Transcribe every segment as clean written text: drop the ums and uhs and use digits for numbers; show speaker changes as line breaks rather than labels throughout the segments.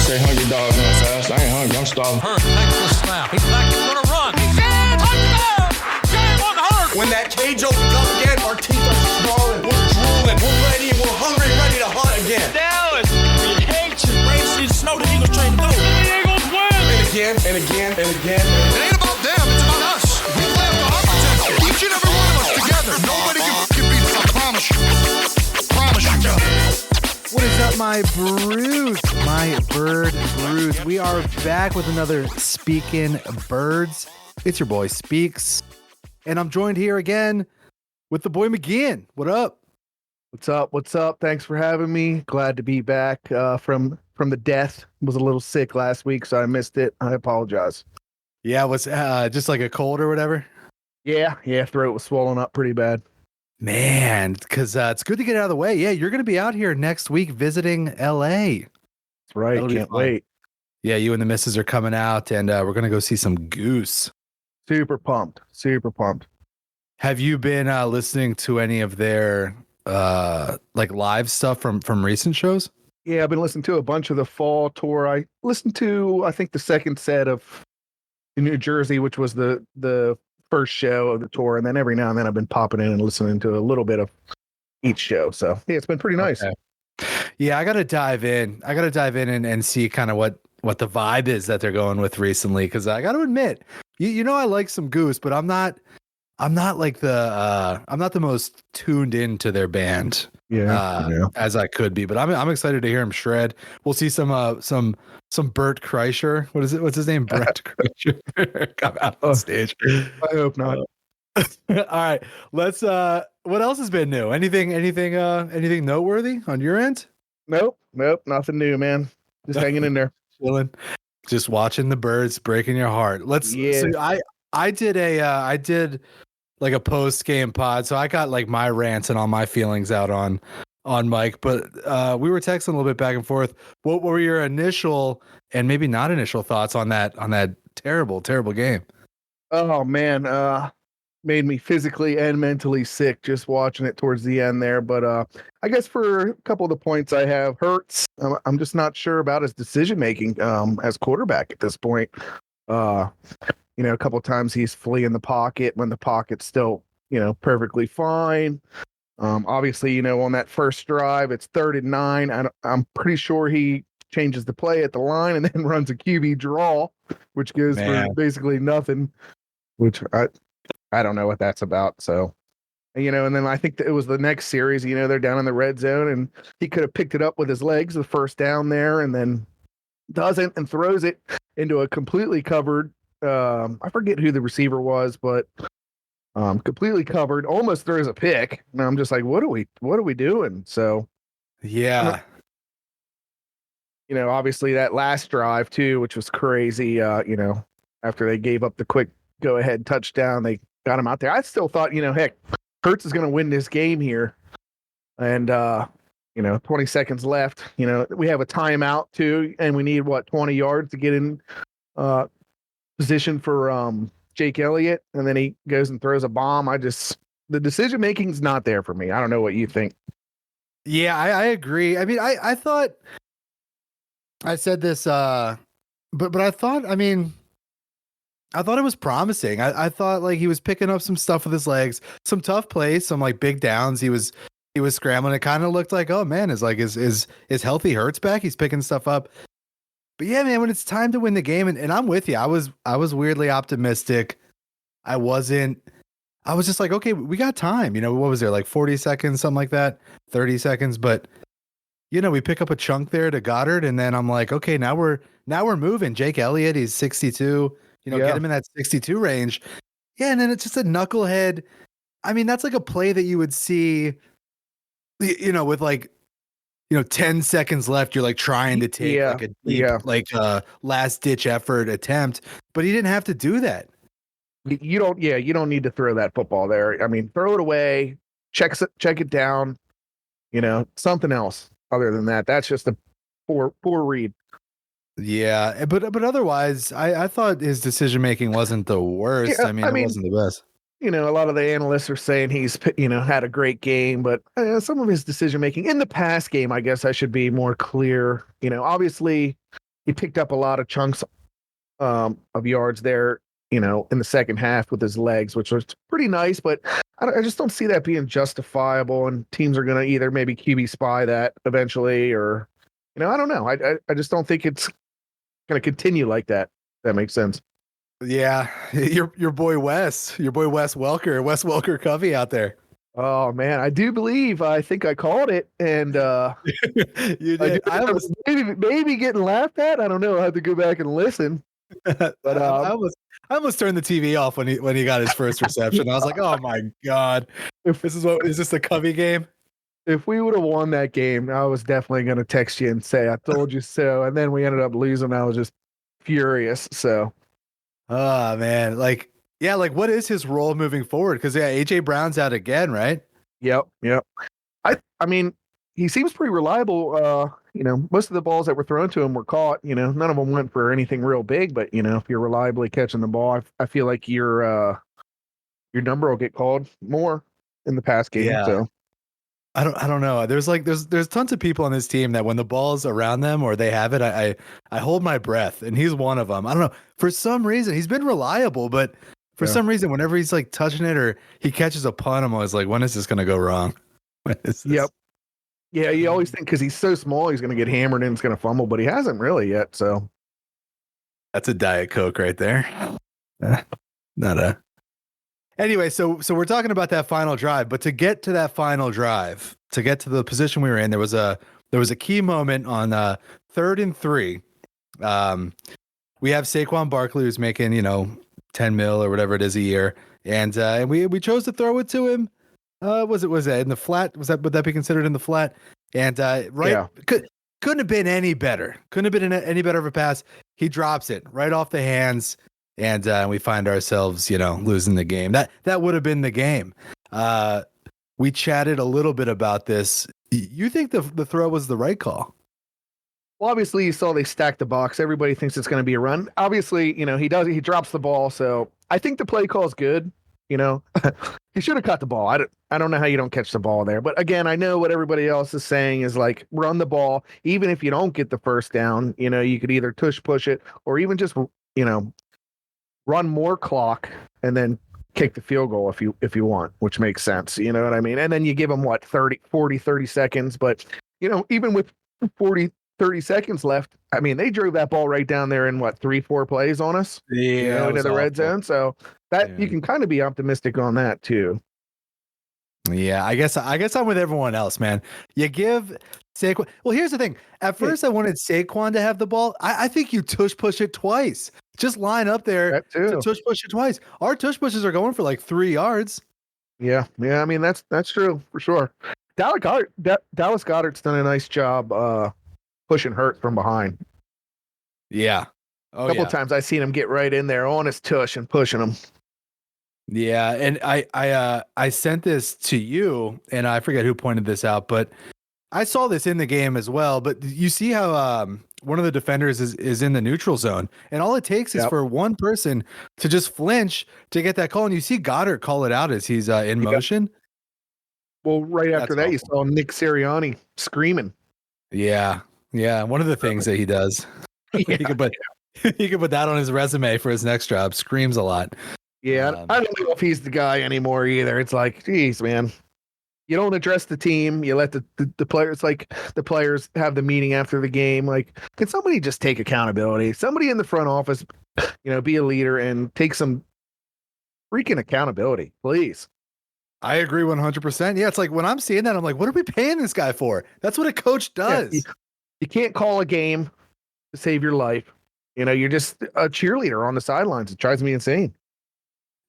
Say hungry dogs run fast. I ain't hungry. I'm starving.
Hurt takes the snap. He's back. He's going to run. He's in. Touchdown. Jalen Hurts.
When that cage opens up again, our teeth are snarling. We're drooling. We're ready. We're hungry, ready to hunt again.
Dallas. We hate you. Race snow. The Eagles trying to go. The Eagles win.
And again, and again, and again.
It ain't about them. It's about us. We play up to our potential. Each and every one of us together. Nobody can beat us. I promise you. Promise you.
What is up, my brews? My bird brews. We are back with another Speaking Birds. It's your boy Speaks. And I'm joined here again with the boy McGeehan. What up?
What's up? What's up? Thanks for having me. Glad to be back from the death. Was a little sick last week, so I missed it. I apologize.
Yeah, it was just like a cold or whatever?
Yeah, throat was swollen up pretty bad.
Man, because it's good to get out of the way. Yeah, you're going to be out here next week visiting LA.
That's right. Can't wait.
Yeah, you and the missus are coming out, and we're going to go see some Goose.
Super pumped. Super pumped.
Have you been listening to any of their like live stuff from recent shows?
Yeah, I've been listening to a bunch of the fall tour. I listened to, I think, the second set of New Jersey, which was the first show of the tour, and then every now and then I've been popping in and listening to a little bit of each show. So yeah, it's been pretty nice.
Okay. Yeah, I gotta dive in and see kind of what the vibe is that they're going with recently, because I gotta admit, you know, I like some Goose, but I'm not like I'm not the most tuned into their band as I could be, but I'm excited to hear him shred. We'll see some Bert Kreischer. What's his name? Brett Kreischer come out on stage.
I hope not.
All right, let's what else has been new? Anything noteworthy on your end?
Nope, nothing new, man. Just hanging in there.
Chilling. Just watching the birds breaking your heart. So I did like a post game pod, so I got like my rants and all my feelings out on Mike, but we were texting a little bit back and forth. What were your initial and maybe not initial thoughts on that terrible game?
Oh man, made me physically and mentally sick just watching it towards the end there. But I guess for a couple of the points I have, Hurts, I'm just not sure about his decision making as quarterback at this point. A couple of times he's fleeing the pocket when the pocket's still, perfectly fine. Obviously, on that first drive, it's 3rd and 9. I'm pretty sure he changes the play at the line and then runs a QB draw, which goes for basically nothing, which I don't know what that's about. So, and then I think that it was the next series, they're down in the red zone and he could have picked it up with his legs, the first down there, and then doesn't and throws it into a completely covered, I forget who the receiver was, but completely covered, almost throws a pick. And I'm just like, what are we doing? So,
yeah.
Obviously that last drive too, which was crazy, after they gave up the quick go ahead touchdown, they got him out there. I still thought, heck, Hurts is going to win this game here. And, 20 seconds left, we have a timeout too, and we need 20 yards to get in, position for, Jake Elliott, and then he goes and throws a bomb. The decision making's not there for me. I don't know what you think.
Yeah, I agree. I mean, I thought I said this, but I thought it was promising. I thought like he was picking up some stuff with his legs, some tough plays, some like big downs. He was scrambling. It kind of looked like, oh man, is healthy Hurts back? He's picking stuff up. But yeah, man, when it's time to win the game, and I'm with you, I was weirdly optimistic. I was just like, okay, we got time. What was there, like 40 seconds, something like that, 30 seconds. But we pick up a chunk there to Goddard, and then I'm like, okay, now we're moving. Jake Elliott, he's 62. Get him in that 62 range. Yeah, and then it's just a knucklehead. I mean, that's like a play that you would see, with like, 10 seconds left, you're like trying to take like a deep, last ditch effort attempt, but he didn't have to do that.
You don't need to throw that football there. I mean, throw it away, check it down, something else other than that. That's just a poor read.
Yeah, but otherwise, I thought his decision making wasn't the worst.
Yeah,
I mean, it wasn't the best.
a lot of the analysts are saying he's, had a great game, but some of his decision making in the past game, I guess I should be more clear. Obviously he picked up a lot of chunks of yards there, in the second half with his legs, which was pretty nice, but I just don't see that being justifiable. And teams are going to either maybe QB spy that eventually, or, I don't know. I just don't think it's going to continue like that. That makes sense.
Yeah, your boy Wes Welker Covey out there.
Oh man, I do believe I think I called it, and
You did.
I was maybe getting laughed at. I don't know. I have to go back and listen. But
I almost turned the TV off when he got his first reception. I was like, oh my god, is this the Covey game?
If we would have won that game, I was definitely going to text you and say I told you so. And then we ended up losing. I was just furious. So,
oh man, like what is his role moving forward? Because AJ Brown's out again, right?
Yep. I mean, he seems pretty reliable. Most of the balls that were thrown to him were caught. None of them went for anything real big. But if you're reliably catching the ball, I feel like your number will get called more in the pass game.
Yeah.
So
I don't know. There's tons of people on this team that when the ball's around them or they have it, I hold my breath, and he's one of them. I don't know. For some reason, he's been reliable, but for some reason, whenever he's like touching it or he catches a punt, I'm always like, when is this going to go wrong?
Yep. Yeah, you always think because he's so small, he's going to get hammered and it's going to fumble, but he hasn't really yet. So
that's a Diet Coke right there. Not a. Anyway, so we're talking about that final drive, but to get to that final drive, to get to the position we were in, there was a key moment on 3rd and 3. We have Saquon Barkley who's making 10 mil or whatever it is a year, and we chose to throw it to him. Was that in the flat? Would that be considered in the flat? And couldn't have been any better. Couldn't have been any better of a pass. He drops it right off the hands. And we find ourselves, losing the game. That would have been the game. We chatted a little bit about this. You think the throw was the right call?
Well, obviously, you saw they stacked the box. Everybody thinks it's going to be a run. Obviously, he drops the ball. So I think the play call is good. He should have caught the ball. I don't know how you don't catch the ball there. But again, I know what everybody else is saying is like run the ball. Even if you don't get the first down, you could either push it or even just, run more clock and then kick the field goal if you want, which makes sense. You know what I mean? And then you give them 30 seconds. But, even with 30 seconds left, I mean, they drove that ball right down there in 3-4 plays on us, into the red zone. So that you can kind of be optimistic on that too.
Yeah, I guess I'm with everyone else, man. You give Saquon. Well, here's the thing. At first, I wanted Saquon to have the ball. I think you push it twice. Just line up there to push it twice. Our tush pushes are going for like 3 yards.
Yeah. I mean, that's true for sure. Dallas Goedert's done a nice job pushing Hurt from behind.
Yeah.
A couple times I've seen him get right in there on his tush and pushing him.
Yeah, and I sent this to you, and I forget who pointed this out, but I saw this in the game as well. But you see how one of the defenders is in the neutral zone, and all it takes is for one person to just flinch to get that call, and you see Goddard call it out as he's in motion.
Well, right after that, you saw Nick Sirianni screaming.
Yeah, one of the things that he does. He could put that on his resume for his next job. Screams a lot.
Yeah, I don't know if he's the guy anymore either. It's like, geez, man, you don't address the team. You let the players, like the players, have the meeting after the game. Like, can somebody just take accountability? Somebody in the front office, be a leader and take some freaking accountability, please.
I agree 100%. Yeah, it's like when I'm seeing that, I'm like, what are we paying this guy for? That's what a coach does.
Yeah, you can't call a game to save your life. You're just a cheerleader on the sidelines. It drives me insane.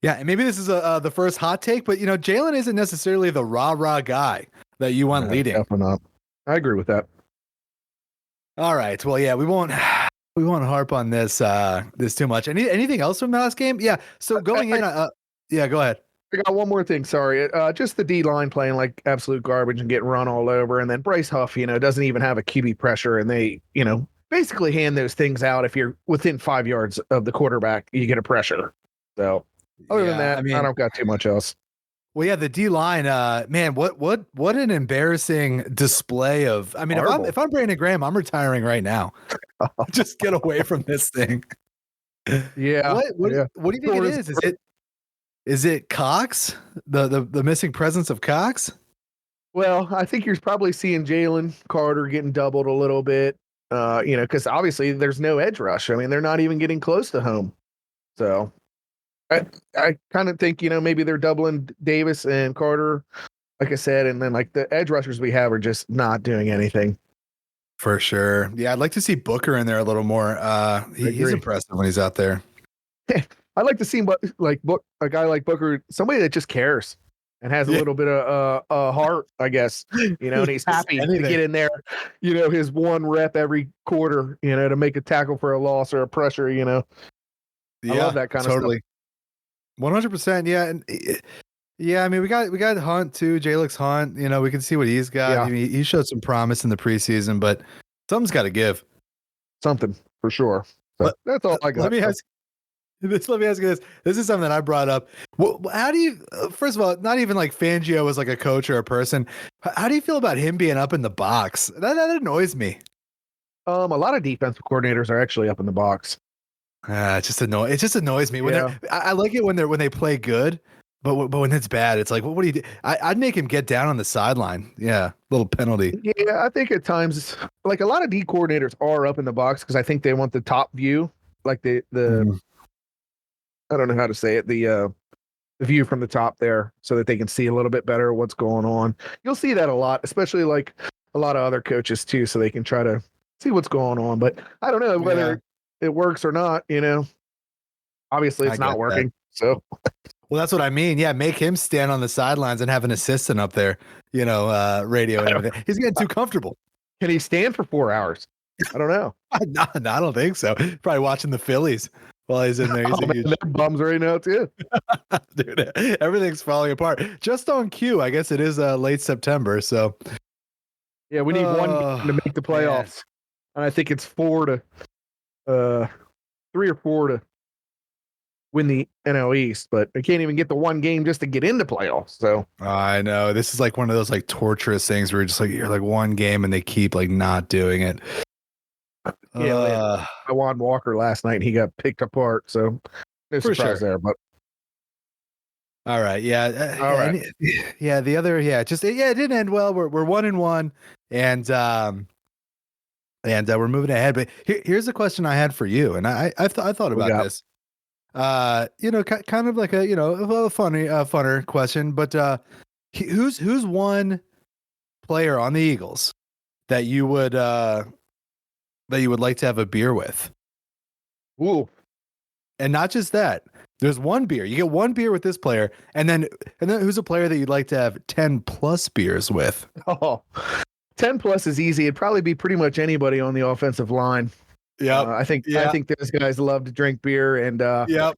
Yeah, and maybe this is the first hot take, but Jalen isn't necessarily the rah-rah guy that you want leading.
Definitely not. I agree with that.
All right. Well, yeah, we won't harp on this too much. Anything else from the last game? Yeah. So going in, yeah, go ahead.
I got one more thing. Sorry. Just the D line playing like absolute garbage and getting run all over, and then Bryce Huff, doesn't even have a QB pressure, and they, basically hand those things out. If you're within 5 yards of the quarterback, you get a pressure. So Other
Yeah,
than that,
I mean,
I don't got too much else.
well, yeah, the D line, man, what an embarrassing display of. I mean,
Horrible.
if I'm Brandon Graham, I'm retiring right now. Just get away from this thing.
Yeah.
What
yeah.
what do you think it
Torres-
is? Is it Cox? The missing presence of Cox?
Well, I think you're probably seeing Jalen Carter getting doubled a little bit. Because obviously there's no edge rush. I mean, they're not even getting close to home. So I kind of think, maybe they're doubling Davis and Carter, like I said, and then like the edge rushers we have are just not doing anything.
For sure. Yeah, I'd like to see Booker in there a little more. He's
agree.
impressive when he's out there.
I'd like to see a guy like Booker, somebody that just cares and has a
Yeah.
little bit of heart, I guess, and he's happy to
Anything.
get in there, his one rep every quarter, to make a tackle for a loss or a pressure,
Yeah,
I love that kind of
totally. 100%. Yeah. And yeah, I mean, we got Hunt too, Jalix Hunt. We can see what he's got.
Yeah.
I mean, he showed some promise in the preseason, but something's got to give.
something for sure. So
Let-
that's all I got.
Let me ask you this. This is something that I brought up. How do you, first of all, not even like Fangio was like a coach or a person. How do you feel about him being up in the box? That annoys me.
A lot of defensive coordinators are actually up in the box.
It just annoys me when
Yeah.
I like it when they play good, but when it's bad, it's like, what do you do? I'd make him get down on the sideline. Yeah, little penalty.
Yeah, I think at times, like a lot of D coordinators are up in the box because I think they want the top view, like the
Mhm.
I don't know how to say it, the view from the top there, so that they can see a little bit better what's going on. You'll see that a lot, especially like a lot of other coaches too, so they can try to see what's going on. But I don't know whether it works or not. Obviously
I
it's
get
not
that.
working. So
Well, that's what I mean. Yeah, make him stand on the sidelines and have an assistant up there, radio and everything. He's getting too comfortable.
can he stand for 4 hours? I don't know.
No, I don't think so. Probably watching the Phillies while he's in there. He's
Oh,
a
man,
huge
they're bums right now too.
dude. Everything's falling apart. Just on cue. I guess it is late September. So
Yeah, we need one game to make the playoffs, and I think it's 3 or 4 to win the NL East. But they can't even get the one game just to get into playoffs. So
I know this is like one of those like torturous things where you're like one game and they keep like not doing it.
Yeah, Juan Walker last night, he got picked apart. So no
For
surprise
sure.
there. But
All right. Yeah.
All right.
Yeah. The other. Yeah. It didn't end well. We're 1-1, and we're moving ahead. But here's a question I had for you, and I thought about
got?
this. Kind of like a funner question, but who's one player on the Eagles that you would like to have a beer with?
ooh,
And not just that. There's one beer. You get one beer with this player, and then who's a player that you'd like to have 10 plus beers with?
10 plus is easy. It'd probably be pretty much anybody on the offensive line.
Yeah.
I think
Yeah.
those guys love to drink beer, and
Yep.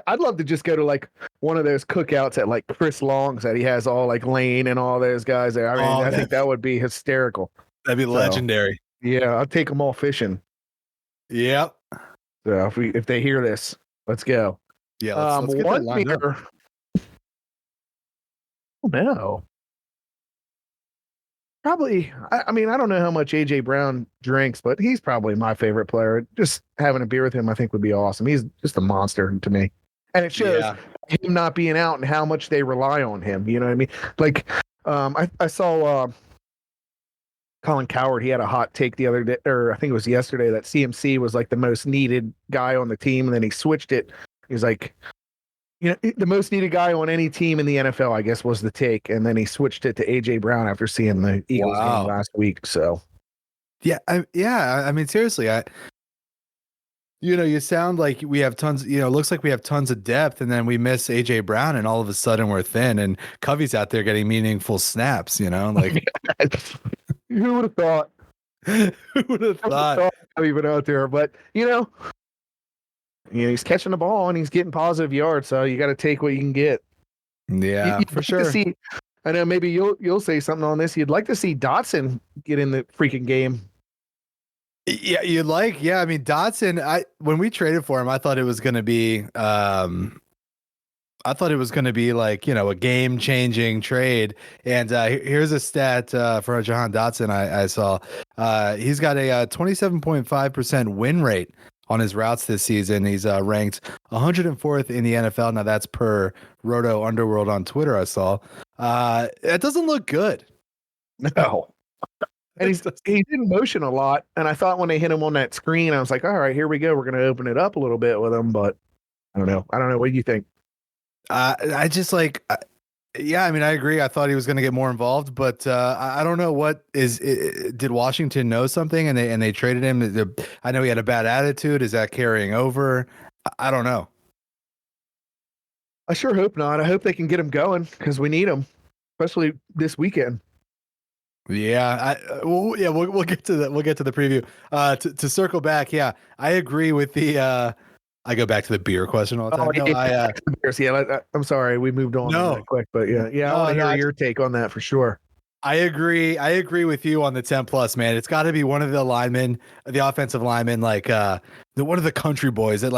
I'd love to just go to like one of those cookouts at like Chris Long's that he has all like Lane and all those guys there. I mean, I think that would be hysterical.
That'd be legendary.
Yeah, I'll take them all fishing.
Yep.
So if they hear this, let's go.
Yeah. Let's get that
One
lined up.
beer. Oh no. Probably. I mean, I don't know how much AJ Brown drinks, but he's probably my favorite player. Just having a beer with him, I think, would be awesome. He's just a monster to me, and it shows
Yeah.
him not being out and how much they rely on him. You know what I mean? Like, I saw Colin Coward. He had a hot take the other day, or I think it was yesterday, that CMC was like the most needed guy on the team, and then he switched it. He's like, the most needed guy on any team in the NFL, I guess, was the take, and then he switched it to AJ Brown after seeing the Eagles
Wow.
game last week. So
Yeah. I mean, seriously, you sound like we have tons, it looks like we have tons of depth, and then we miss AJ Brown, and all of a sudden we're thin, and Covey's out there getting meaningful snaps, like
who would have thought?
who would have thought?
Even out there, but he's catching the ball and he's getting positive yards, so you got to take what you can get.
Yeah,
You'd
for
like
sure.
to see, I know maybe you'll say something on this. You'd like to see Dotson get in the freaking game.
Yeah, I mean, Dotson, when we traded for him, I thought it was going to be I thought it was going to be like, a game changing trade. And here's a stat for Jahan Dotson I saw. He's got a 27.5% win rate on his routes this season. He's ranked 104th in the NFL. Now that's per Roto Underworld on Twitter. I saw. It doesn't look good.
No. And he's in motion a lot. And I thought when they hit him on that screen, I was like, all right, here we go. We're going to open it up a little bit with him. But I don't know. What do you think?
I just yeah, I mean, I agree. I thought he was going to get more involved, but I don't know did Washington know something and they traded him? I know he had a bad attitude. Is that carrying over? I don't know.
I sure hope not. I hope they can get him going because we need him, especially this weekend.
Yeah, we'll get to that. We'll get to the preview. To circle back, yeah, I agree with the. I go back to the beer question all the time.
I'm sorry, we moved on that quick, but I want to hear your take on that for sure.
I agree with you on the 10+, man. It's got to be one of the linemen, the offensive linemen, like one of the country boys that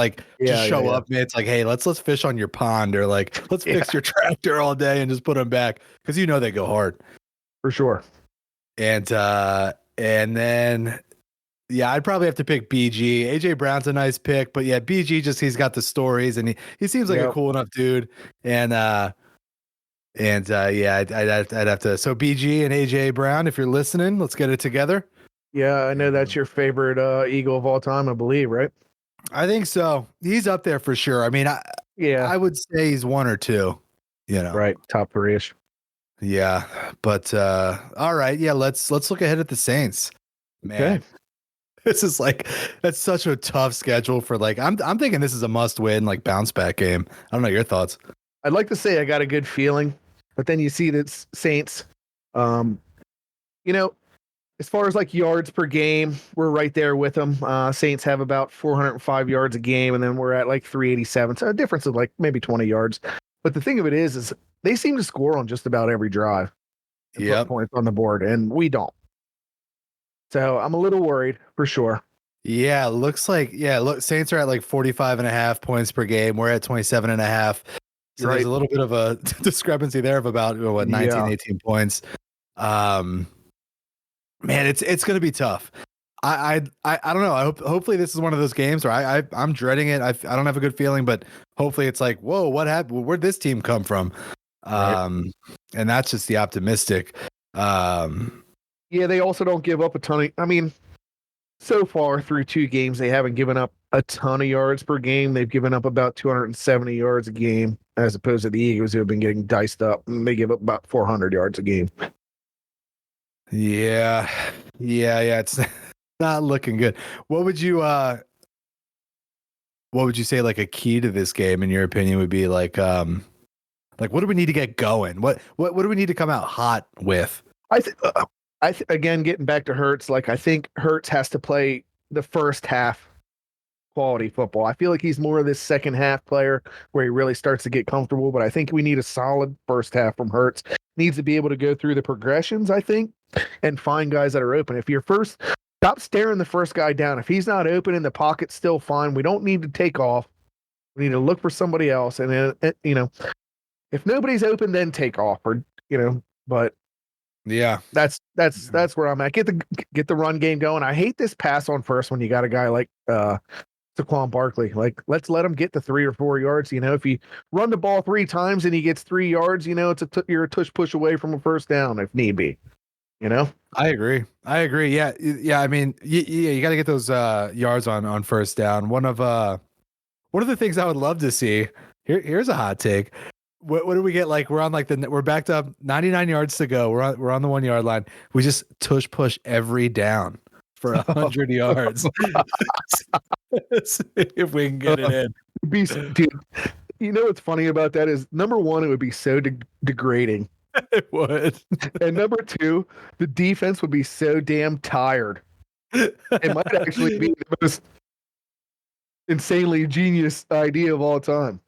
just show up, man. It's like, hey, let's fish on your pond, or like let's fix your tractor all day and just put them back because they go hard
for sure.
And then. Yeah, I'd probably have to pick BG. AJ Brown's a nice pick, but yeah, BG he's got the stories and he seems like a cool enough dude. And yeah, I'd have to. So BG and AJ Brown, if you're listening, let's get it together.
Yeah, I know that's your favorite Eagle of all time, I believe, right?
I think so. He's up there for sure. I mean, I would say he's one or two.
Right, top 3-ish.
Yeah, but all right, yeah. Let's look ahead at the Saints, man. Okay. This is that's such a tough schedule for I'm thinking this is a must win, bounce back game. I don't know your thoughts.
I'd like to say I got a good feeling, but then you see that Saints, as far as yards per game, we're right there with them. Saints have about 405 yards a game, and then we're at 387. So a difference of maybe 20 yards. But the thing of it is they seem to score on just about every drive.
Yeah,
points on the board, and we don't. So I'm a little worried for sure.
Yeah, looks Saints are at 45.5 points per game. We're at 27.5. So there's a little bit of a discrepancy there of about 18 points. Man, it's going to be tough. I don't know. Hopefully this is one of those games where I'm dreading it. I don't have a good feeling, but hopefully it's whoa, what happened? Where'd this team come from? And that's just the optimistic.
Yeah, they also don't give up a ton of. So far through 2 games, they haven't given up a ton of yards per game. They've given up about 270 yards a game, as opposed to the Eagles, who have been getting diced up. And they give up about 400 yards a game.
Yeah. It's not looking good. What would you say a key to this game in your opinion would be what do we need to get going? What do we need to come out hot with?
Again, getting back to Hurts, I think Hurts has to play the first half quality football. I feel like he's more of this second half player where he really starts to get comfortable, but I think we need a solid first half from Hurts. Needs to be able to go through the progressions, I think, and find guys that are open. Stop staring the first guy down. If he's not open and the pocket's still fine, we don't need to take off. We need to look for somebody else. And then, if nobody's open, then take off but
yeah,
that's where I'm at. Get the run game going. I hate this pass on first when you got a guy like Saquon Barkley. Let's let him get the 3 or 4 yards. If you run the ball 3 times and he gets 3 yards, you're a tush push away from a first down if need be.
I agree. Yeah. I mean, you got to get those yards on first down. One of the things I would love to see. Here's a hot take. What do we get? We're on we're backed up 99 yards to go. We're on the 1 yard line. We just tush push every down for 100 yards. If we can get it in.
Dude, what's funny about that is number one, it would be so degrading.
It would.
And number 2, the defense would be so damn tired. It might actually be the most insanely genius idea of all time.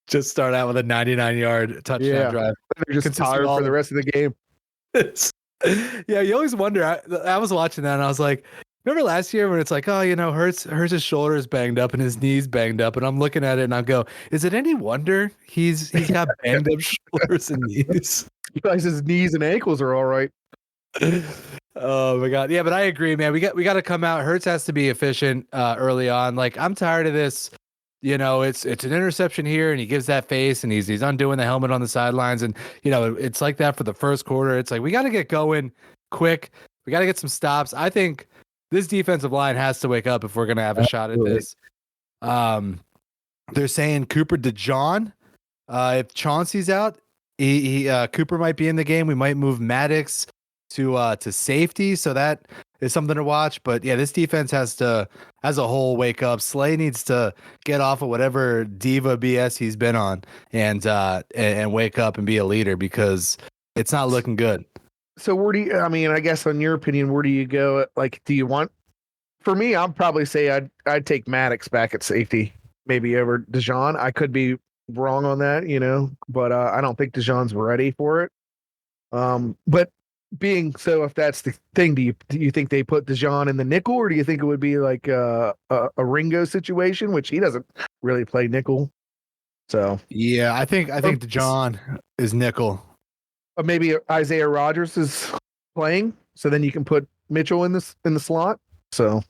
Just start out with a 99-yard touchdown drive.
They're just tired for the rest of the game.
Yeah, you always wonder. I was watching that and I was like, Remember last year when it's like, oh, Hurts' shoulder is banged up and his knees banged up, and I'm looking at it and I go, is it any wonder he's got banged up shoulders and knees?
Guys, his knees and ankles are all right.
Oh my god, yeah, but I agree, man. We got to come out. Hurts has to be efficient early on. Like I'm tired of this. It's an interception here, and he gives that face, and he's undoing the helmet on the sidelines, and it's like that for the first quarter. It's like we got to get going quick. We got to get some stops. I think this defensive line has to wake up if we're gonna have a shot at this. They're saying Cooper DeJean. If Chauncey's out, Cooper might be in the game. We might move Maddox to safety, so that is something to watch. But yeah, this defense has to, as a whole, wake up. Slay needs to get off of whatever diva BS he's been on and wake up and be a leader because it's not looking good.
So where do you? I mean, I guess in your opinion, where do you go? Like, do you want? For me, I'd probably say I'd take Maddox back at safety, maybe over DeJean. I could be wrong on that, but I don't think DeJean's ready for it. But being so, if that's the thing, do you think they put DeJean in the nickel, or do you think it would be like a Ringo situation, which he doesn't really play nickel? So
yeah, I think DeJean is nickel.
Maybe Isaiah Rodgers is playing, so then you can put Mitchell in the slot. So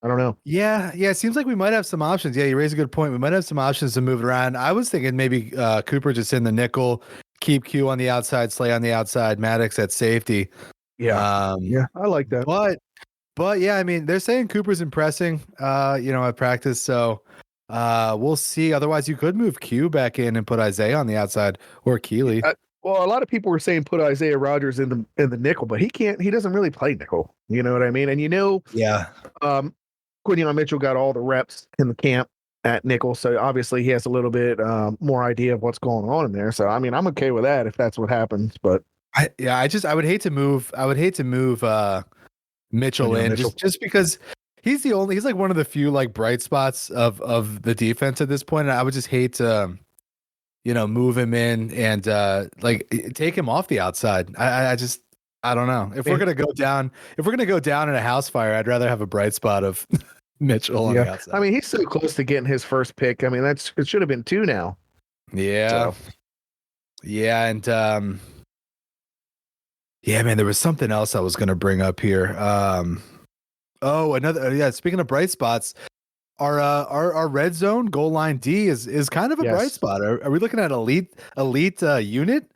I don't know.
Yeah. It seems like we might have some options. Yeah, you raise a good point. We might have some options to move it around. I was thinking maybe Cooper just in the nickel, keep Q on the outside, Slay on the outside, Maddox at safety.
Yeah, yeah, I like that.
But yeah, I mean, they're saying Cooper's impressing, at practice. So we'll see. Otherwise, you could move Q back in and put Isaiah on the outside or Keely.
Well, a lot of people were saying put Isaiah Rodgers in the nickel, but he doesn't really play nickel. You know what I mean? And
yeah.
Quinyon Mitchell got all the reps in the camp at nickel, so obviously he has a little bit more idea of what's going on in there. So I mean, I'm okay with that if that's what happens. But
I would hate to move Mitchell in just because he's like one of the few like bright spots of the defense at this point. And I would just hate to move him in and take him off the outside. I don't know. If we're gonna go down in a house fire, I'd rather have a bright spot of Mitchell on the outside.
I mean, he's so close to getting his first pick. I mean, it should have been 2 now.
Yeah. So. Yeah, and yeah, man, there was something else I was gonna bring up here. Speaking of bright spots, our red zone goal line D is kind of a bright spot. Are we looking at elite unit?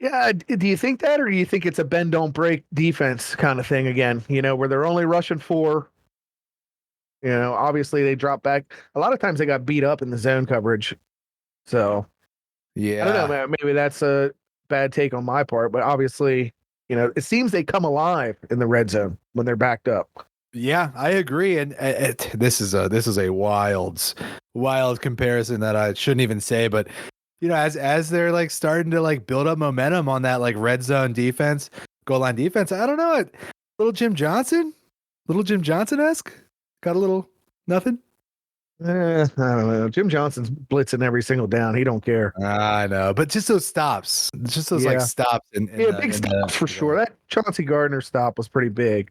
Yeah. Do you think that, or do you think it's a bend don't break defense kind of thing again? Where they're only rushing 4. Obviously they drop back. A lot of times they got beat up in the zone coverage. So yeah, I don't know, man. Maybe that's a bad take on my part, but obviously, it seems they come alive in the red zone when they're backed up.
Yeah, I agree, and this is a wild comparison that I shouldn't even say, but as they're like starting to like build up momentum on that like red zone defense, goal line defense, I don't know, little Jim Johnson-esque, got a little nothing.
I don't know. Jim Johnson's blitzing every single down. He don't care.
I know, but just those stops, like stops,
big stops for sure. That Chauncey Gardner stop was pretty big.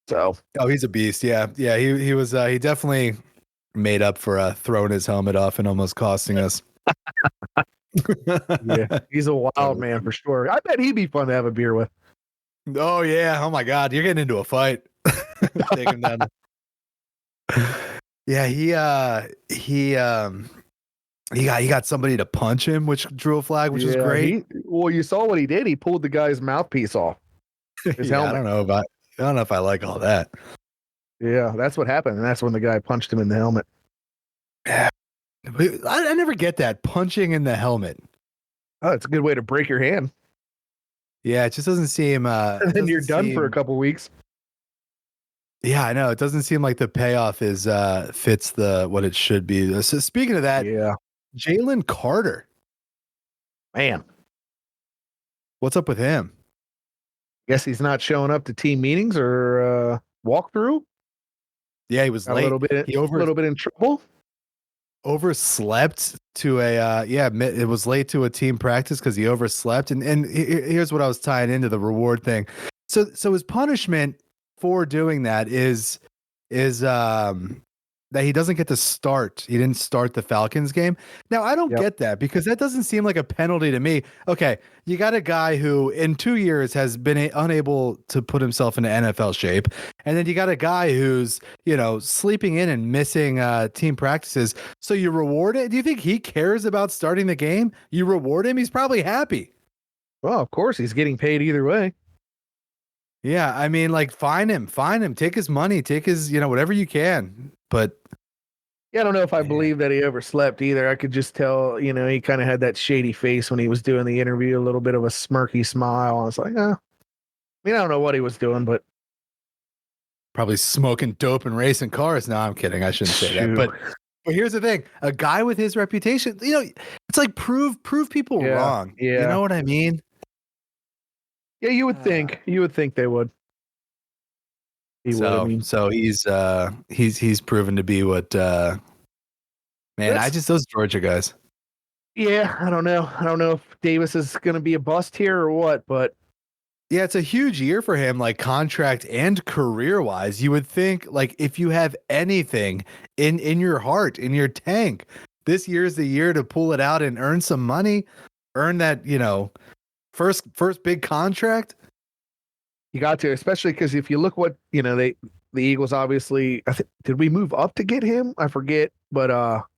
So,
he's a beast. Yeah. He was. He definitely made up for throwing his helmet off and almost costing us.
Yeah, he's a wild man for sure. I bet he'd be fun to have a beer with.
Oh yeah. Oh my God, you're getting into a fight. Take him down. Yeah, he got somebody to punch him, which drew a flag, which is great.
You saw what he did. He pulled the guy's mouthpiece off. His helmet.
I don't know if I like all that.
Yeah, that's what happened, and that's when the guy punched him in the helmet.
I never get that, punching in the helmet.
Oh, it's a good way to break your hand.
Yeah, it just doesn't seem.
And then you're done for a couple weeks.
Yeah, I know. It doesn't seem like the payoff is fits what it should be. So speaking of that, Jalen Carter,
man,
what's up with him?
Guess he's not showing up to team meetings or walkthrough.
Yeah, he was late.
A little bit in trouble.
Overslept to it was late to a team practice because he overslept. And here's what I was tying into the reward thing. So his punishment for doing that is that he doesn't get to start. He didn't start the Falcons game. Now, I don't
Yep.
get that because that doesn't seem like a penalty to me. Okay, you got a guy who in 2 years has been unable to put himself into NFL shape. And then you got a guy who's, sleeping in and missing team practices. So you reward it. Do you think he cares about starting the game? You reward him. He's probably happy.
Well, of course, he's getting paid either way.
Yeah. I mean, like, fine him, take his money, take his, whatever you can. But
Yeah, I don't know if I believe that he overslept either. I could just tell, he kind of had that shady face when he was doing the interview, a little bit of a smirky smile. I was like, I don't know what he was doing, but
probably smoking dope and racing cars. No, I'm kidding. I shouldn't say that. But here's the thing: a guy with his reputation, it's like prove people
Yeah,
wrong.
yeah.
You know what I mean?
yeah, you would think they would. He would. I mean,
So he's proven to be what. Man, those Georgia guys.
yeah, I don't know. I don't know if Davis is going to be a bust here or what, but
Yeah, it's a huge year for him, like contract and career wise. You would think, like, if you have anything in your heart, in your tank, this year's the year to pull it out and earn some money, earn that, first big contract.
you got to, especially because if you look what the Eagles obviously. Did we move up to get him? I forget, but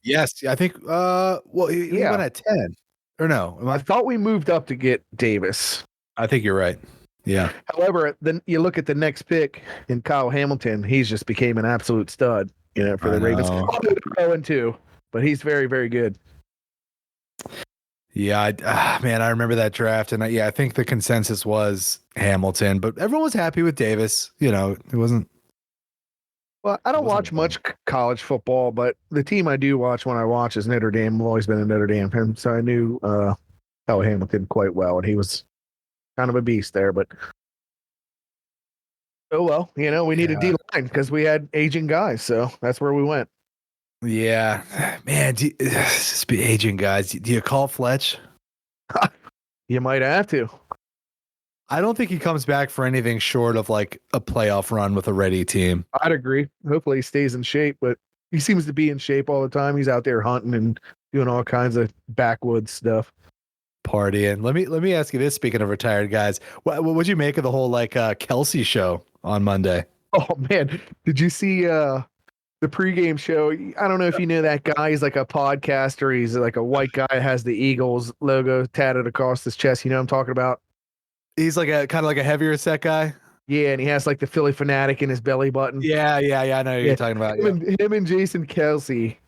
Yes, I think. He
Yeah.
went at 10, or no?
I thought we moved up to get Davis.
I think you're right. Yeah,
However, then you look at the next pick in Kyle Hamilton. He's just became an absolute stud, for
I
the Ravens.
know.
0-2, but he's very, very good.
yeah. Man, I remember that draft, and I think the consensus was Hamilton, but everyone was happy with Davis. It wasn't.
Well, I don't
Wasn't
watch much college football, but the team I do watch when I watch is Notre Dame. I've always been a Notre Dame fan, so I knew Kyle Hamilton quite well, and he was kind of a beast there. But oh well, we need a D line because we had aging guys, so that's where we went.
Yeah, man. Just be aging guys. Do you call Fletch?
You might have to.
I don't think he comes back for anything short of like a playoff run with a ready team.
I'd agree. Hopefully he stays in shape, but he seems to be in shape all the time. He's out there hunting and doing all kinds of backwoods stuff.
Partying. Let me ask you this. Speaking of retired guys, what'd you make of the whole Kelsey show on Monday?
Oh man, did you see the pregame show? I don't know if you know that guy. He's like a podcaster. He's like a white guy, has the Eagles logo tatted across his chest. You know what I'm talking about?
He's like a kind of like a heavier set guy.
Yeah, and he has like the Philly Fanatic in his belly button.
Yeah. I know what you're talking about.
Him and Jason Kelsey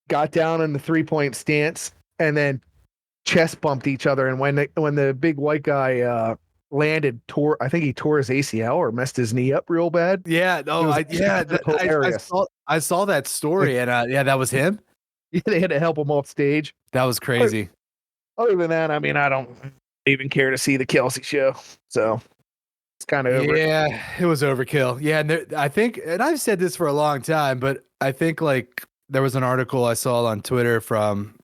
got down in the 3-point stance and then chest bumped each other. And when the big white guy landed, I think he tore his ACL or messed his knee up real bad.
Yeah. No.
Hilarious.
I saw that story, and that was him.
Yeah, they had to help him off stage.
That was crazy.
Other than that, I mean, I don't even care to see the Kelsey show. So it's kind of over.
Yeah, it was overkill. Yeah, and I think, and I've said this for a long time, but I think there was an article I saw on Twitter from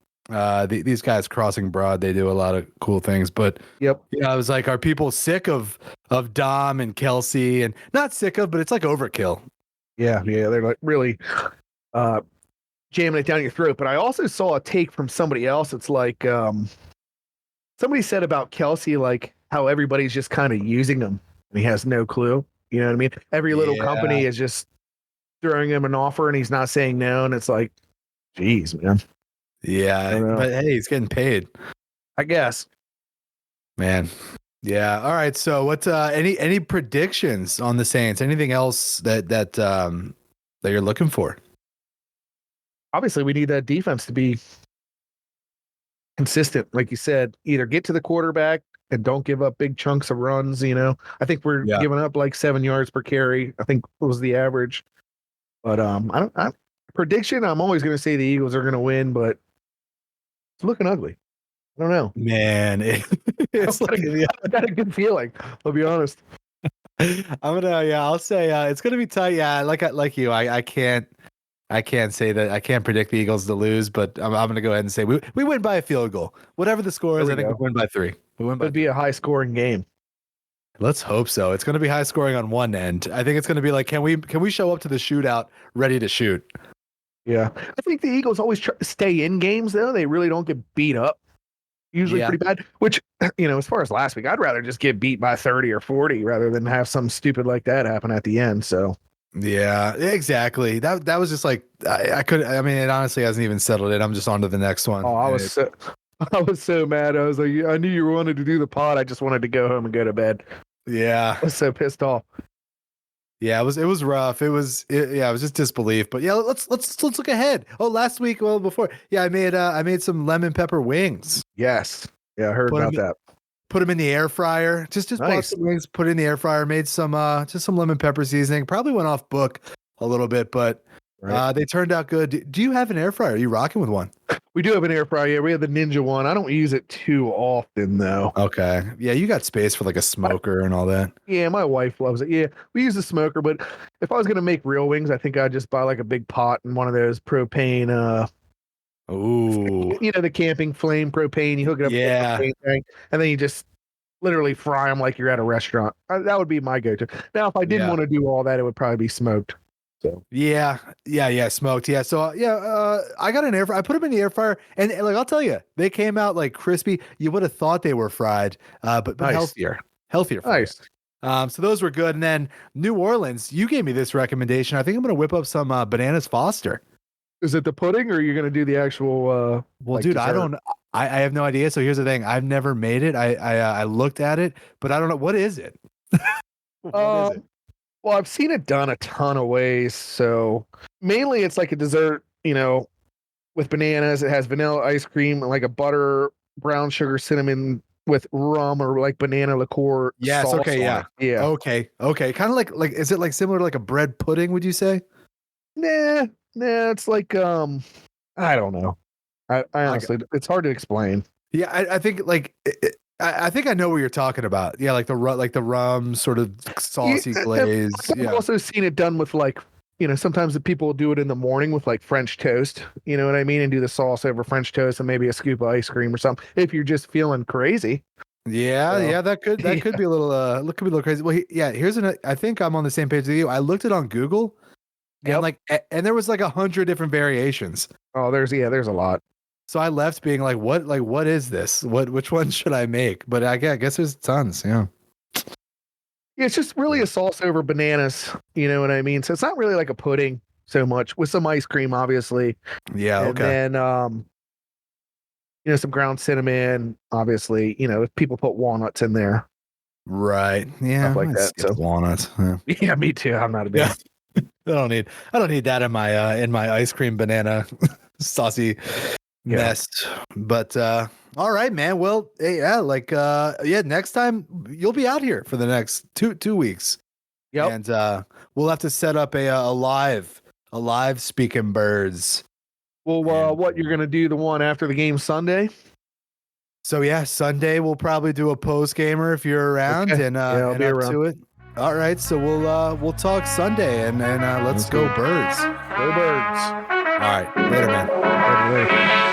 these guys Crossing Broad. They do a lot of cool things, but
Yep.
I was like, are people sick of Dom and Kelsey? And not sick of, but it's like overkill.
Yeah, they're like really jamming it down your throat. But I also saw a take from somebody else. It's like somebody said about Kelsey, like how everybody's just kind of using him and he has no clue. You know what I mean? Every little company is just throwing him an offer and he's not saying no. And it's like, geez, man.
Yeah, but hey, he's getting paid,
I guess.
man. Yeah. All right. So, what's any predictions on the Saints? Anything else that you're looking for?
Obviously, we need that defense to be consistent. Like you said, either get to the quarterback and don't give up big chunks of runs. I think we're giving up like 7 yards per carry. I think was the average. But prediction, I'm always going to say the Eagles are going to win, but it's looking ugly. I don't know.
Man, it's
I got a good feeling. I'll be honest.
I'll say it's gonna be tight. Yeah, like you, I can't say that I can't predict the Eagles to lose, but I'm gonna go ahead and say we win by a field goal. Whatever the score is, I think we win by 3. We win by
It'd be a high scoring game.
Let's hope so. It's going to be high scoring on one end. I think it's going to be like, can we show up to the shootout ready to shoot?
Yeah. I think the Eagles always try to stay in games, though. They really don't get beat up. Usually
Yeah.
pretty bad, which, as far as last week, I'd rather just get beat by 30 or 40 rather than have something stupid like that happen at the end. So,
Yeah, exactly. That was just like, I mean, it honestly hasn't even settled in. I'm just on to the next one.
I
And
was so mad. I was like, I knew you wanted to do the pod. I just wanted to go home and go to bed.
yeah.
I was so pissed off.
Yeah, it was rough. It was just disbelief. But yeah, let's look ahead. Oh, last week, well before, yeah, I made some lemon pepper wings.
Yes. Yeah, I heard
Put 'em
about that.
Put them in the air fryer. Just bought
Nice.
some wings, put it in the air fryer. Made some just some lemon pepper seasoning. Probably went off book a little bit, but
Right.
they turned out good. Do you have an air fryer? Are you rocking with one?
We do have an air fryer. Yeah, we have the Ninja one. I don't use it too often, though.
Okay. Yeah, you got space for like a smoker and all that.
Yeah, my wife loves it. Yeah, we use the smoker, but if I was going to make real wings, I think I'd just buy like a big pot and one of those propane,
Ooh.
the camping flame propane. You hook it up
Yeah.
to the propane thing, and then you just literally fry them like you're at a restaurant. That would be my go-to. Now, if I didn't
Yeah.
want to do all that, it would probably be smoked. So
Yeah, smoked. Yeah, so I got an air fryer. I put them in the air fryer, and like I'll tell you, they came out like crispy. You would have thought they were fried, but
Nice.
healthier.
nice.
So those were good. And then New Orleans, you gave me this recommendation. I think I'm gonna whip up some Bananas Foster.
Is it the pudding, or are you going to do the actual?
Well,
like
dude, I
dessert?
don't. I have no idea. So here's the thing: I've never made it. I looked at it, but I don't know what is it. What is it?
Well, I've seen it done a ton of ways. So mainly it's like a dessert, with bananas. It has vanilla ice cream and like a butter, brown sugar, cinnamon with rum or like banana liqueur.
Yes,
sauce
okay,
on
yeah.
it. Yeah.
Okay. Kind of like is it like similar to like a bread pudding? Would you say?
Nah, it's like I don't know. I honestly, it's hard to explain.
Yeah, I think like I think I know what you're talking about. Yeah, like the rum sort of saucy
Yeah,
glaze.
I've
Yeah.
also seen it done with like, sometimes the people do it in the morning with like French toast, you know what I mean? And do the sauce over French toast and maybe a scoop of ice cream or something. If you're just feeling crazy.
Yeah,
So,
yeah, that could be a little crazy. Well, here's I think I'm on the same page with you. I looked it on Google, and and there was like 100 different variations.
Oh, there's a lot.
So I left being like, what is this? Which one should I make? But I guess there's tons. Yeah.
Yeah, it's just really a sauce over bananas, you know what I mean? So it's not really like a pudding so much, with some ice cream, obviously.
Yeah.
And
Okay.
then some ground cinnamon, obviously, if people put walnuts in there.
Right. Yeah.
Stuff like
I'd
that,
skip
so.
walnuts. Yeah.
Yeah, me too. I'm not a big
Yeah. I don't need that in my ice cream banana saucy mess. But all right, man. Well, hey, yeah, next time you'll be out here for the next 2 weeks.
Yep.
And we'll have to set up a live Speaking Birds.
Well, what you're gonna do the one after the game Sunday?
So yeah, Sunday we'll probably do a post gamer if you're around,
Okay.
and
I'll
and
be
up
around.
to it. All right, so we'll talk Sunday, and let's go Birds.
Go Birds.
All right, later, man.
By the way.